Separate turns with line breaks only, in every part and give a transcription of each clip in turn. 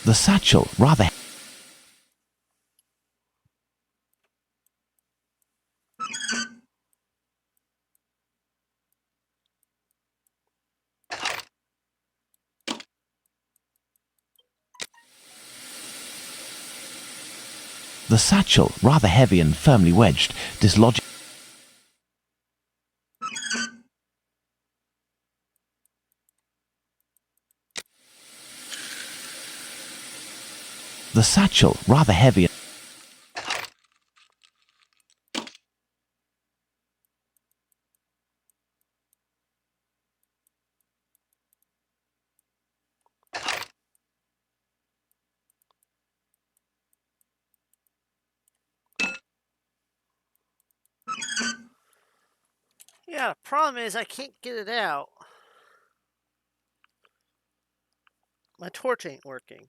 The satchel rather The satchel, rather heavy and firmly wedged, dislodged. The satchel, rather heavy.
Yeah, the problem is I can't get it out. My torch ain't working.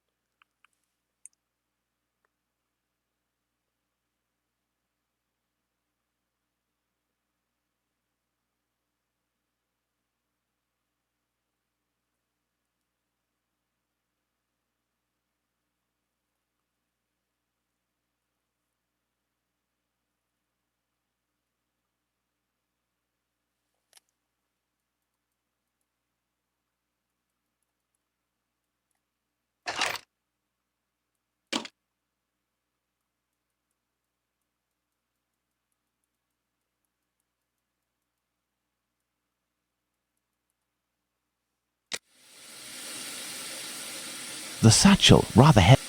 The satchel, rather heavy.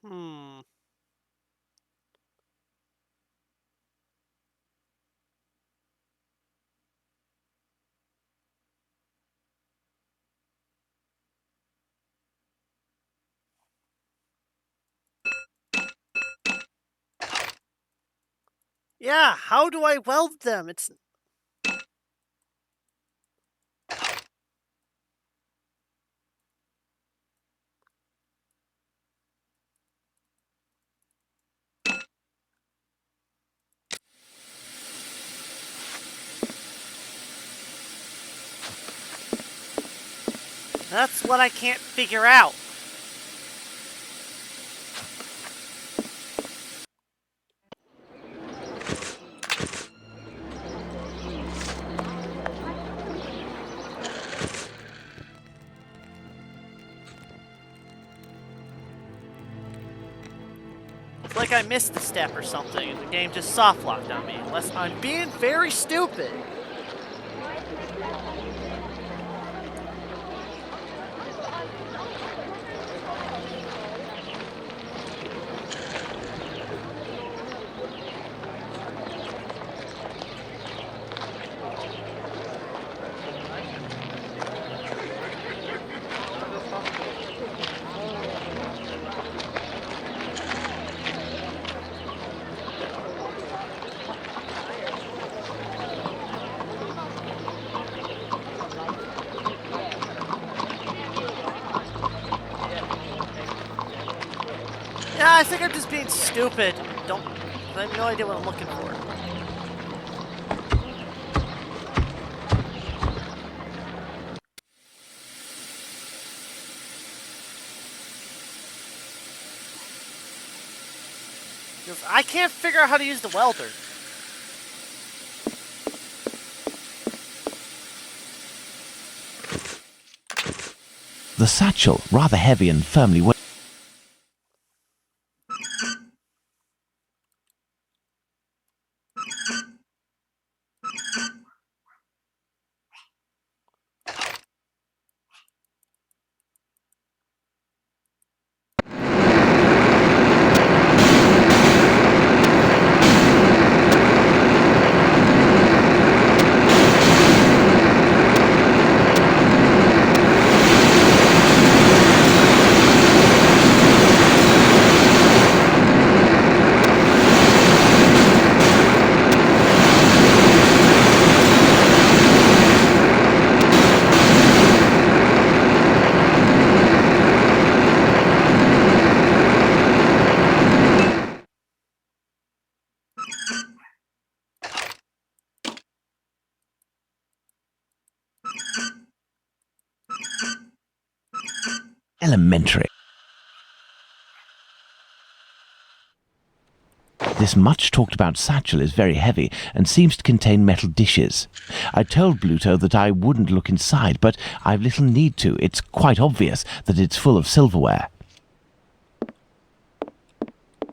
Hmm. Yeah, how do I weld them? It's... That's what I can't figure out. It's like I missed a step or something and the game just soft locked on me. Unless I'm being very stupid. I think I'm just being stupid. I have no idea what I'm looking for. I can't figure out how to use the welder.
The satchel, rather heavy and firmly weighted. Elementary. This much talked about satchel is very heavy and seems to contain metal dishes. I told Bluto that I wouldn't look inside, but I've little need to. It's quite obvious that it's full of silverware.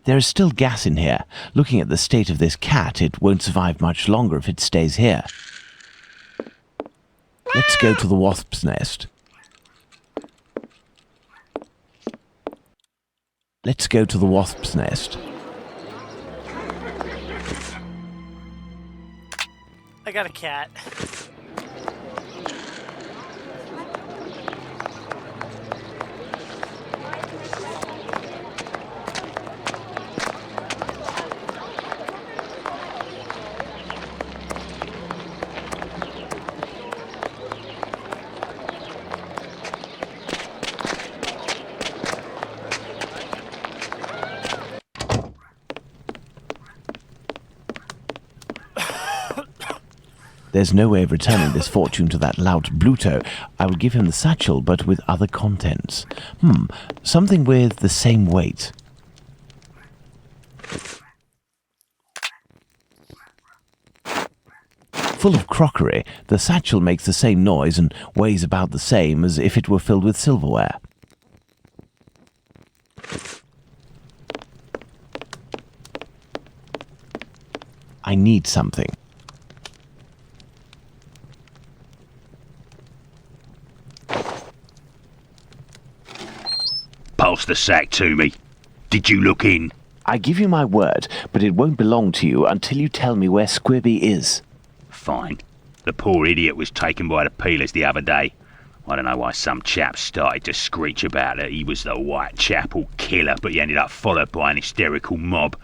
There is still gas in here. Looking at the state of this cat, it won't survive much longer if it stays here. Let's go to the wasp's nest. Let's go to the wasp's nest.
I got a cat.
There's no way of returning this fortune to that lout Bluto. I will give him the satchel, but with other contents. Something with the same weight. Full of crockery, the satchel makes the same noise and weighs about the same as if it were filled with silverware. I need something.
Pass the sack to me. Did you look in?
I give you my word, but it won't belong to you until you tell me where Squibby is.
Fine. The poor idiot was taken by the peelers the other day. I don't know why some chap started to screech about it. He was the Whitechapel killer, but he ended up followed by an hysterical mob.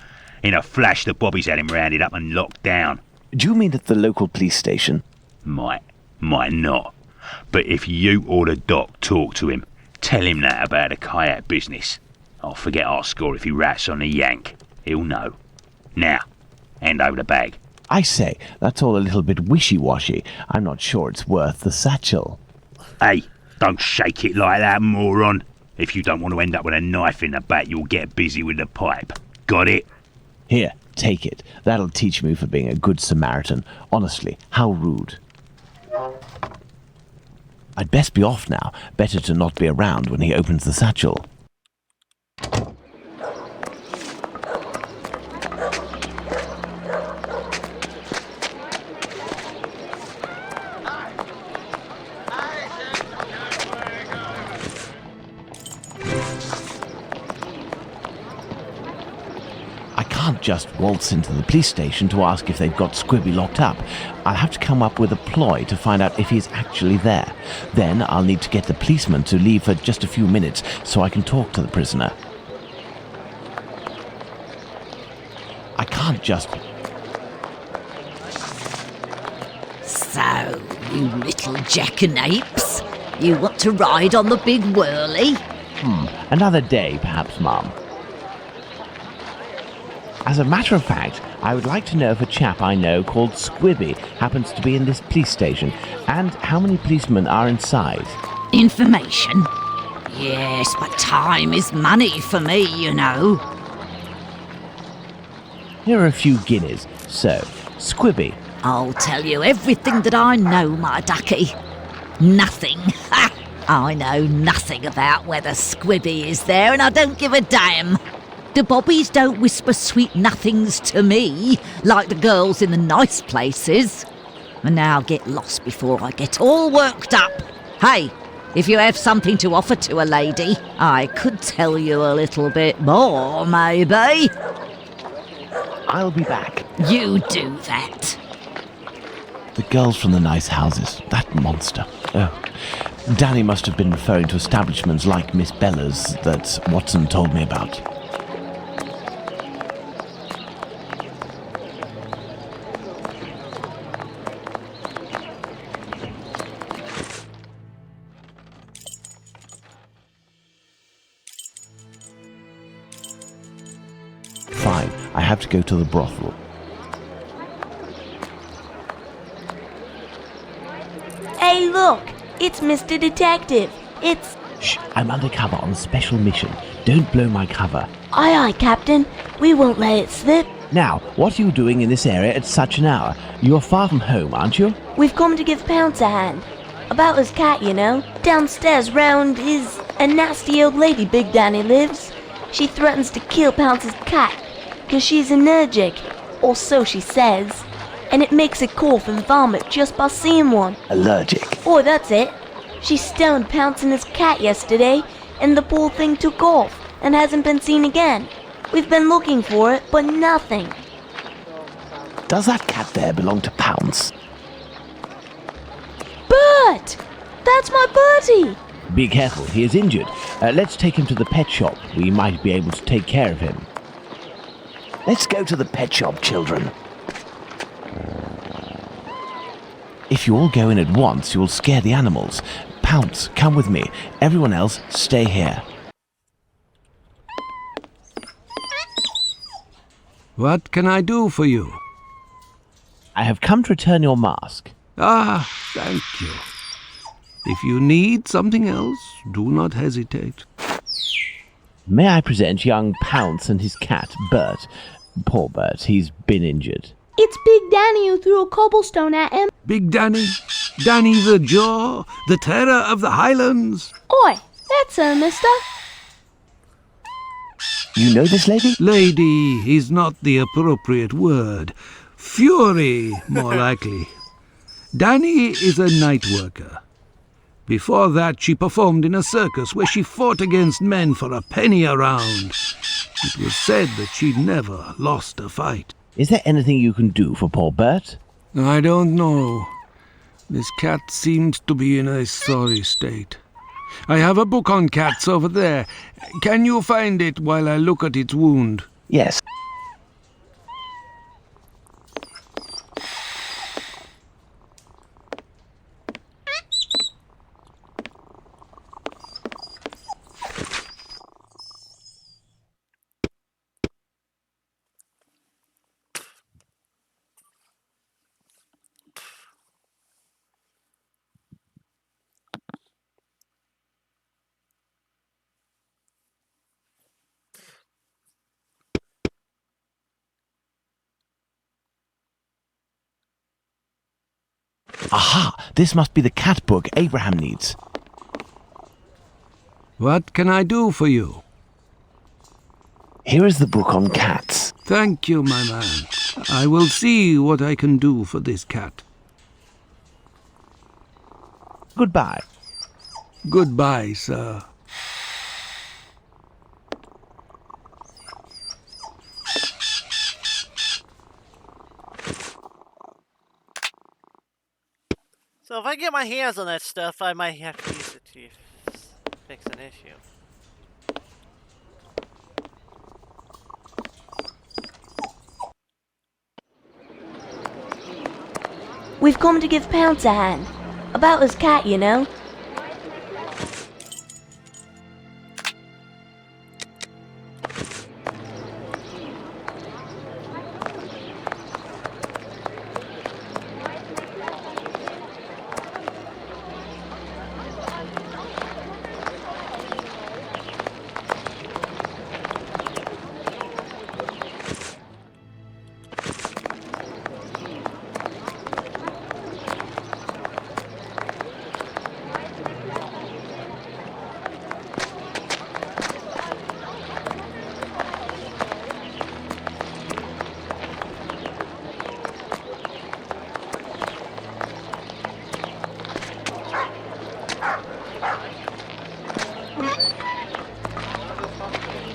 In a flash, the bobbies had him rounded up and locked down.
Do you mean at the local police station?
Might not. But if you or the doc talk to him, tell him that about the kayak business. I'll forget our score if he rats on the yank. He'll know. Now, hand over the bag.
I say, that's all a little bit wishy-washy. I'm not sure it's worth the satchel.
Hey, don't shake it like that, moron. If you don't want to end up with a knife in the back, you'll get busy with the pipe. Got it?
Here, take it. That'll teach me for being a good Samaritan. Honestly, how rude. I'd best be off now. Better to not be around when he opens the satchel. I can't just waltz into the police station to ask if they've got Squibby locked up. I'll have to come up with a ploy to find out if he's actually there. Then I'll need to get the policeman to leave for just a few minutes so I can talk to the prisoner. I can't just...
So, you little jackanapes, you want to ride on the big whirly?
Another day, perhaps, Mum. As a matter of fact, I would like to know if a chap I know called Squibby happens to be in this police station, and how many policemen are inside.
Information? Yes, but time is money for me, you know.
Here are a few guineas. So, Squibby.
I'll tell you everything that I know, my ducky. Nothing. Ha! I know nothing about whether Squibby is there, and I don't give a damn. The bobbies don't whisper sweet nothings to me, like the girls in the nice places. And now get lost before I get all worked up. Hey, if you have something to offer to a lady, I could tell you a little bit more, maybe.
I'll be back.
You do that.
The girls from the nice houses. That monster. Oh. Danny must have been referring to establishments like Miss Bella's that Watson told me about. Fine, I have to go to the brothel.
Hey, look! It's Mr. Detective. It's...
Shh, I'm undercover on a special mission. Don't blow my cover.
Aye, aye, Captain. We won't let it slip.
Now, what are you doing in this area at such an hour? You're far from home, aren't you?
We've come to give Pounce a hand. About his cat, you know. Downstairs round is a nasty old lady Big Danny lives. She threatens to kill Pounce's cat, 'cause she's allergic, or so she says. And it makes it cough and vomit just by seeing one.
Allergic.
Oh, that's it. She stoned Pounce and his cat yesterday, and the poor thing took off and hasn't been seen again. We've been looking for it, but nothing.
Does that cat there belong to Pounce?
Bert! That's my Bertie!
Be careful, he is injured. Let's take him to the pet shop. We might be able to take care of him. Let's go to the pet shop, children. If you all go in at once, you'll scare the animals. Pounce, come with me. Everyone else, stay here.
What can I do for you?
I have come to return your mask.
Ah, thank you. If you need something else, do not hesitate.
May I present young Pounce and his cat, Bert. Poor Bert, he's been injured.
It's Big Danny who threw a cobblestone at him.
Big Danny? Danny the Jaw? The terror of the Highlands?
Oi, that's her, mister.
You know this lady?
Lady is not the appropriate word. Fury, more likely. Danny is a night worker. Before that, she performed in a circus where she fought against men for a penny a round. It was said that she never lost a fight.
Is there anything you can do for poor Bert?
I don't know. This cat seems to be in a sorry state. I have a book on cats over there. Can you find it while I look at its wound?
Yes. Aha! This must be the cat book Abraham needs.
What can I do for you?
Here is the book on cats.
Thank you, my man. I will see what I can do for this cat.
Goodbye.
Goodbye, sir.
So if I get my hands on that stuff, I might have to use it to fix an issue.
We've come to give Pounce a hand. About his cat, you know.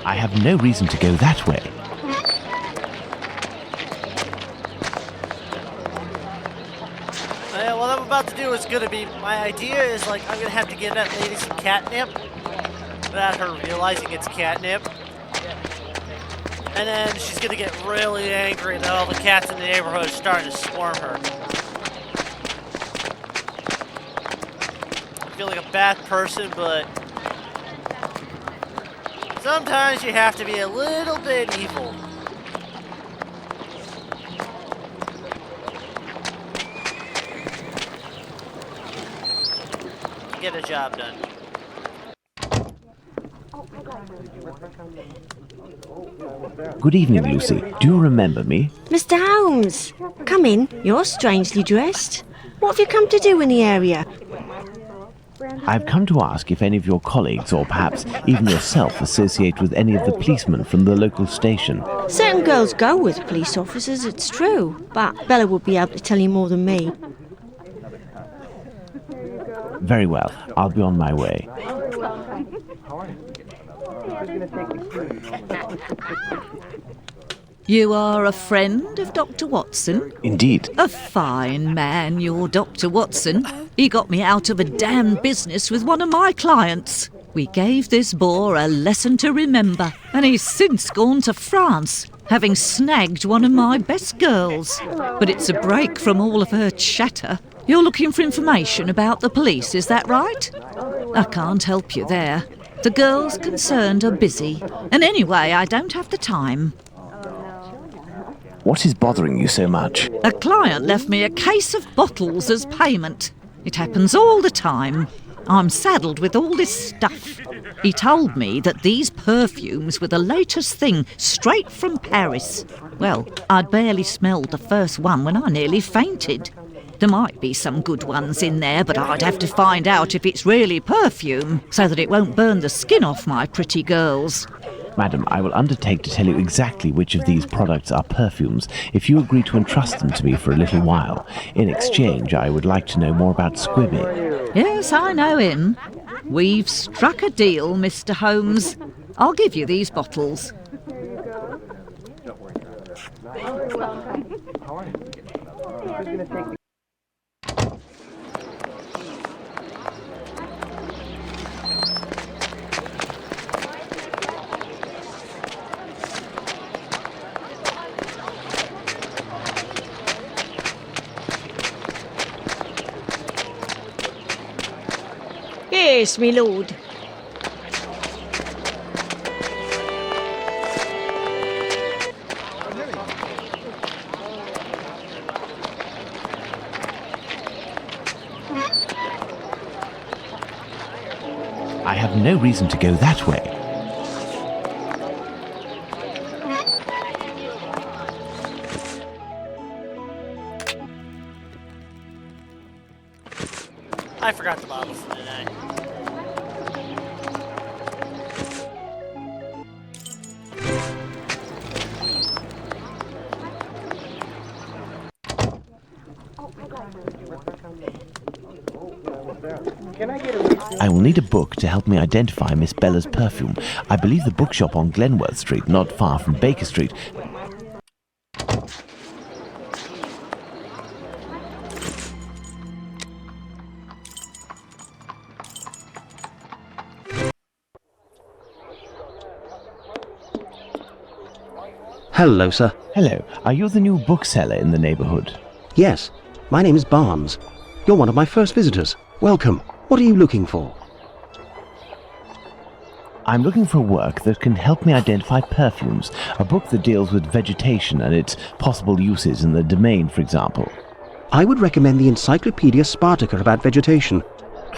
I have no reason to go that way.
What I'm about to do is gonna be, my idea is like, I'm gonna have to give that lady some catnip without her realizing it's catnip. And then she's gonna get really angry that all the cats in the neighborhood are starting to swarm her. I feel like a bad person, but sometimes you have to be a little bit evil. To get a job done.
Good evening, Lucy. Do you remember me?
Mr. Holmes, come in. You're strangely dressed. What have you come to do in the area?
I've come to ask if any of your colleagues, or perhaps even yourself, associate with any of the policemen from the local station.
Certain girls go with police officers, it's true, but Bella would be able to tell you more than me.
Very well. I'll be on my way.
You are a friend of Dr. Watson?
Indeed.
A fine man, your Dr. Watson. He got me out of a damn business with one of my clients. We gave this boor a lesson to remember, and he's since gone to France, having snagged one of my best girls. But it's a break from all of her chatter. You're looking for information about the police, is that right? I can't help you there. The girls concerned are busy, and anyway, I don't have the time.
What is bothering you so much?
A client left me a case of bottles as payment. It happens all the time. I'm saddled with all this stuff. He told me that these perfumes were the latest thing, straight from Paris. Well, I'd barely smelled the first one when I nearly fainted. There might be some good ones in there, but I'd have to find out if it's really perfume, so that it won't burn the skin off my pretty girls.
Madam, I will undertake to tell you exactly which of these products are perfumes if you agree to entrust them to me for a little while. In exchange, I would like to know more about Squibby.
Yes, I know him. We've struck a deal, Mr. Holmes. I'll give you these bottles.
Yes, me lord.
I have no reason to go that way.
I forgot the bottles for today.
I will need a book to help me identify Miss Bella's perfume. I believe the bookshop on Glenworth Street, not far from Baker Street.
Hello, sir.
Hello, are you the new bookseller in the neighbourhood?
Yes, my name is Barnes. You're one of my first visitors. Welcome. What are you looking for?
I'm looking for work that can help me identify perfumes, a book that deals with vegetation and its possible uses in the domain, for example.
I would recommend the Encyclopedia Spartica about vegetation.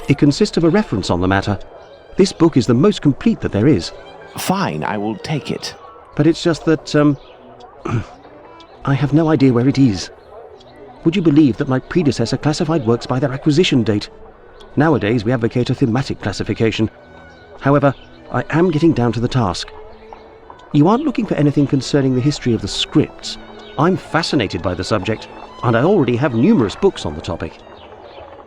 It consists of a reference on the matter. This book is the most complete that there is.
Fine, I will take it.
But it's just that, I have no idea where it is. Would you believe that my predecessor classified works by their acquisition date? Nowadays, we advocate a thematic classification. However, I am getting down to the task. You aren't looking for anything concerning the history of the scripts. I'm fascinated by the subject, and I already have numerous books on the topic.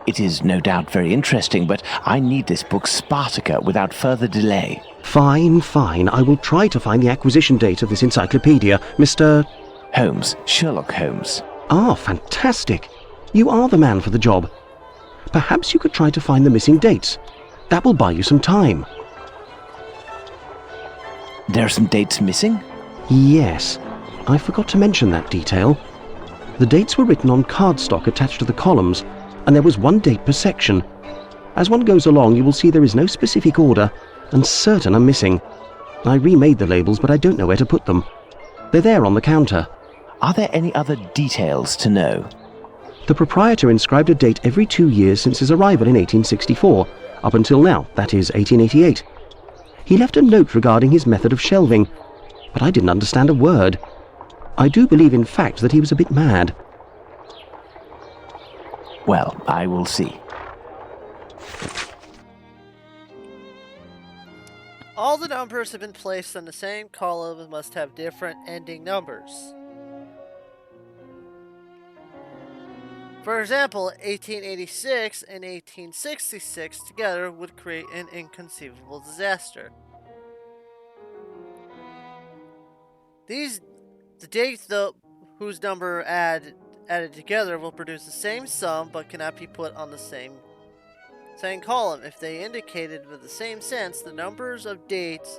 It is no doubt very interesting, but I need this book Spartica without further delay.
Fine, fine. I will try to find the acquisition date of this encyclopedia, Mr.
Holmes, Sherlock Holmes.
Ah, fantastic. You are the man for the job. Perhaps you could try to find the missing dates. That will buy you some time.
There are some dates missing?
Yes, I forgot to mention that detail. The dates were written on cardstock attached to the columns, and there was one date per section. As one goes along, you will see there is no specific order, and certain are missing. I remade the labels, but I don't know where to put them. They're there on the counter.
Are there any other details to know?
The proprietor inscribed a date every 2 years since his arrival in 1864, up until now, that is 1888. He left a note regarding his method of shelving, but I didn't understand a word. I do believe, in fact, that he was a bit mad.
Well, I will see.
All the numbers have been placed on the same column and must have different ending numbers. For example, 1886 and 1866 together would create an inconceivable disaster. The dates whose number added together will produce the same sum but cannot be put on the same column. If they indicated with the same sense, the numbers of dates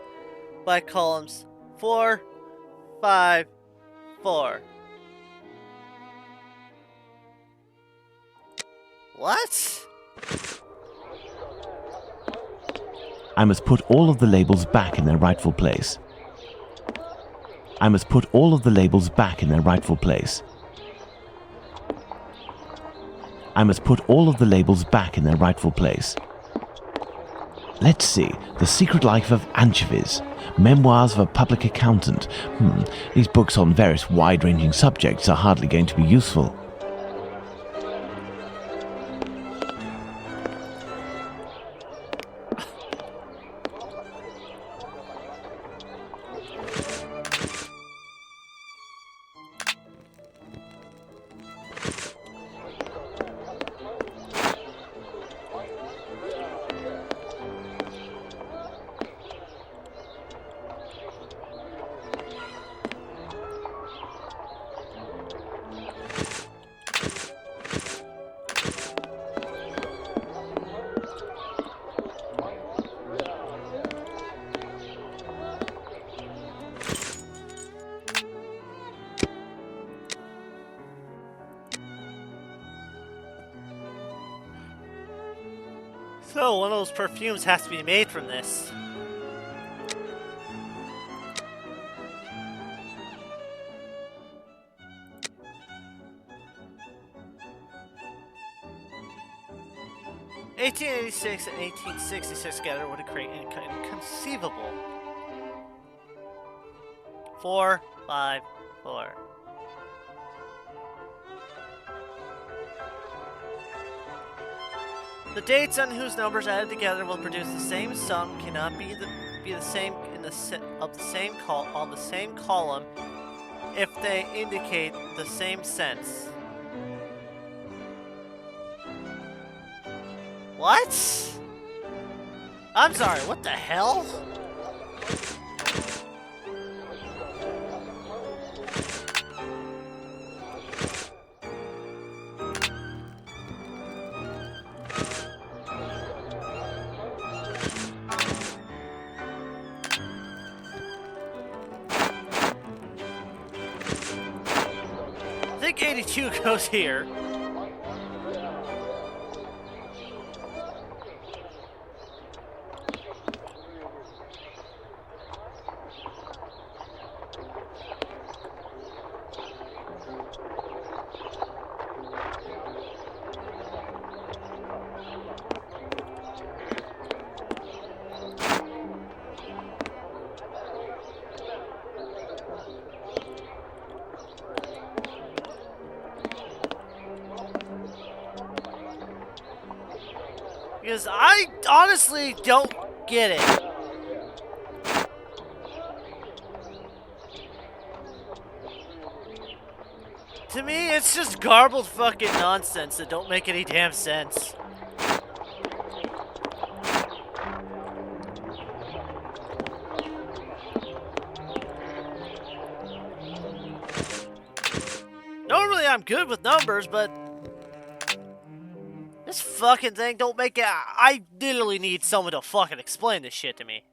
by columns 4, 5, 4. What?
I must put all of the labels back in their rightful place. I must put all of the labels back in their rightful place. I must put all of the labels back in their rightful place. Let's see. The Secret Life of Anchovies. Memoirs of a Public Accountant. These books on various wide-ranging subjects are hardly going to be useful.
So, one of those perfumes has to be made from this. (1886 and 1866 together would create inconceivable. 4, 5, 4. The dates on whose numbers added together will produce the same sum cannot be the same on the same column if they indicate the same sense. What? I'm sorry, what the hell? I think 82 goes here. Because I honestly don't get it. To me, it's just garbled fucking nonsense that don't make any damn sense. I'm good with numbers, but this fucking thing don't make it. I literally need someone to fucking explain this shit to me.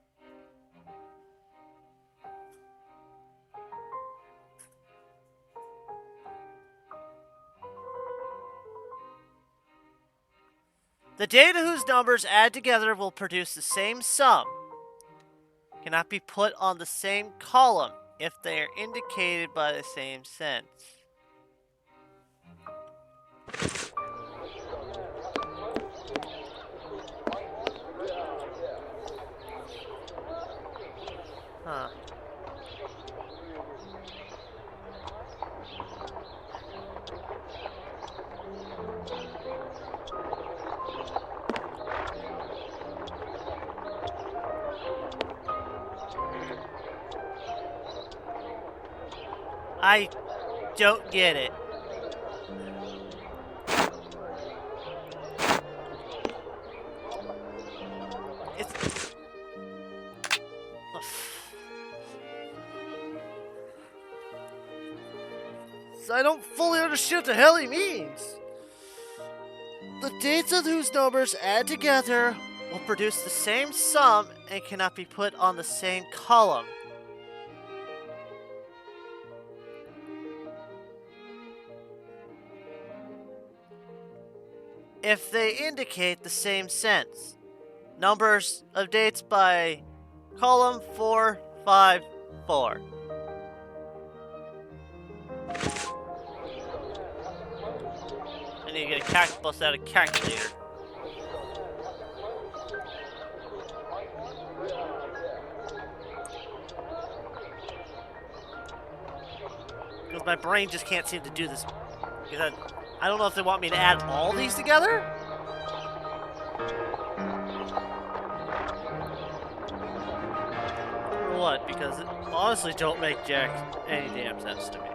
The data whose numbers add together will produce the same sum cannot be put on the same column if they are indicated by the same sense. Huh. I don't get it. It's... So I don't fully understand what the hell he means. The dates of whose numbers add together will produce the same sum and cannot be put on the same column. If they indicate the same sense. Numbers of dates by column 454. I need to get a calculus out of calculator. Because my brain just can't seem to do this. Because I don't know if they want me to add all these together? Or what? Because it honestly don't make jack any damn sense to me.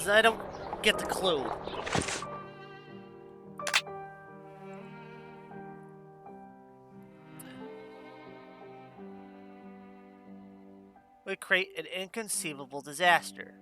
I don't get the clue. Would create an inconceivable disaster.